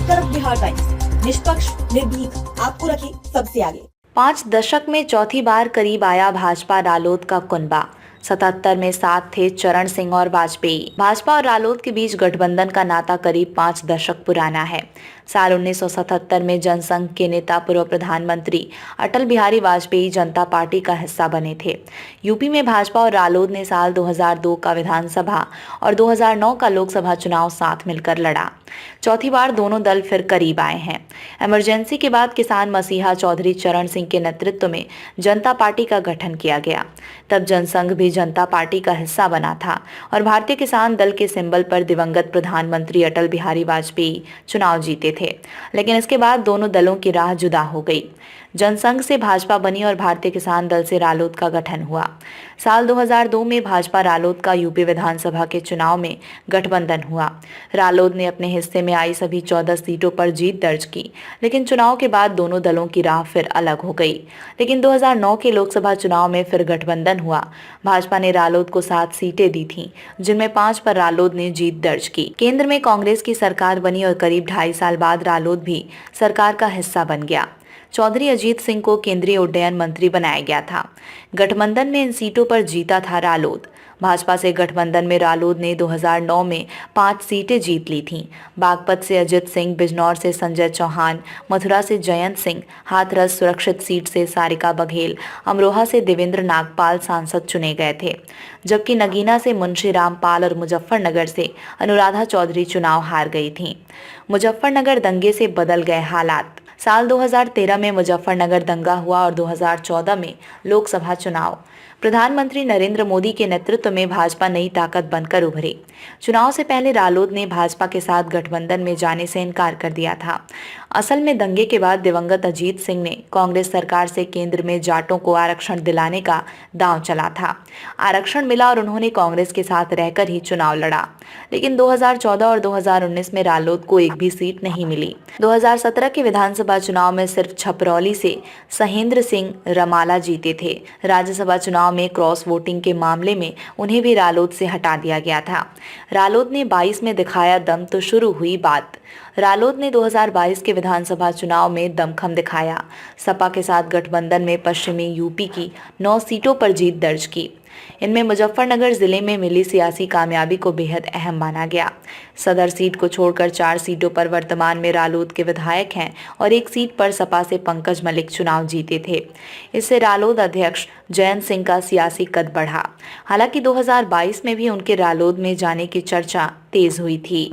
कर्क बिहार टाइम्स, निष्पक्ष, निर्भीक, आपको रखे सबसे आगे। 5 दशक में चौथी बार करीब आया भाजपा रालोद का कुनबा। 77 में साथ थे चरण सिंह और वाजपेयी। भाजपा और रालोद के बीच गठबंधन का नाता करीब 5 दशक पुराना है। साल 1977 में जनसंघ के नेता पूर्व प्रधानमंत्री अटल बिहारी वाजपेयी जनता पार्टी का हिस्सा बने थे। यूपी में भाजपा और रालोद ने साल 2002 का विधानसभा और 2009 का लोकसभा चुनाव साथ मिलकर लड़ा। चौथी बार दोनों दल फिर करीब आए हैं। इमरजेंसी के बाद किसान मसीहा चौधरी चरण सिंह के नेतृत्व में जनता पार्टी का गठन किया गया। तब जनसंघ भी जनता पार्टी का हिस्सा बना था और भारतीय किसान दल के सिंबल पर दिवंगत प्रधानमंत्री अटल बिहारी वाजपेयी चुनाव जीते थे। लेकिन इसके बाद दोनों दलों की राह जुदा हो गई। जनसंघ से भाजपा बनी और भारतीय किसान दल से रालोद का गठन हुआ। साल 2002 में भाजपा रालोद का यूपी विधानसभा के चुनाव में गठबंधन हुआ। रालोद ने अपने हिस्से में आई सभी 14 सीटों पर जीत दर्ज की, लेकिन चुनाव के बाद दोनों दलों की राह फिर अलग हो गई। लेकिन 2009 के लोकसभा चुनाव में फिर गठबंधन हुआ। भाजपा ने रालोद को 7 सीटें दी थीं, जिनमें 5 पर रालोद ने जीत दर्ज की। केंद्र में कांग्रेस की सरकार बनी और करीब 2.5 साल बाद रालोद भी सरकार का हिस्सा बन गया। चौधरी अजीत सिंह को केंद्रीय उड्डयन मंत्री बनाया गया था। गठबंधन में इन सीटों पर जीता था रालोद। भाजपा से गठबंधन में रालोद ने 2009 में 5 सीटें जीत ली थीं। बागपत से अजित सिंह, बिजनौर से संजय चौहान, मथुरा से जयंत सिंह, हाथरस सुरक्षित सीट से सारिका बघेल, अमरोहा से देवेंद्र नागपाल सांसद चुने गए थे, जबकि नगीना से मुंशी रामपाल और मुजफ्फरनगर से अनुराधा चौधरी चुनाव हार गई थीं। मुजफ्फरनगर दंगे से बदल गए हालात। साल 2013 में मुजफ्फरनगर दंगा हुआ और 2014 में लोकसभा चुनाव। प्रधानमंत्री नरेंद्र मोदी के नेतृत्व में भाजपा नई ताकत बनकर उभरी। चुनाव से पहले रालोद ने भाजपा के साथ गठबंधन में जाने से इनकार कर दिया था। असल में दंगे के बाद दिवंगत अजीत सिंह ने कांग्रेस सरकार से केंद्र में जाटों को आरक्षण दिलाने का दांव चला था। आरक्षण मिला और उन्होंने कांग्रेस के साथ रहकर ही चुनाव लड़ा। लेकिन 2014 और 2019 में रालोद को एक भी सीट नहीं मिली। 2017 के विधानसभा चुनाव में सिर्फ छपरौली से सहेंद्र सिंह रमाला जीते थे। राज्यसभा चुनाव में क्रॉस वोटिंग के मामले में उन्हें भी रालोद से हटा दिया गया था। रालोद ने 22 में दिखाया दम तो शुरू हुई बात। रालोद ने 2022 के विधानसभा चुनाव में दमखम दिखाया। सपा के साथ गठबंधन में पश्चिमी यूपी की 9 सीटों पर जीत दर्ज की। इनमें मुजफ्फरनगर जिले में मिली सियासी कामयाबी को बेहद अहम माना गया। सदर सीट को छोड़कर 4 सीटों पर वर्तमान में रालोद के विधायक हैं और 1 सीट पर सपा से पंकज मलिक चुनाव जीते थे। इससे रालोद अध्यक्ष जयंत सिंह का सियासी कद बढ़ा। हालांकि 2022 में भी उनके रालोद में जाने की चर्चा तेज हुई थी।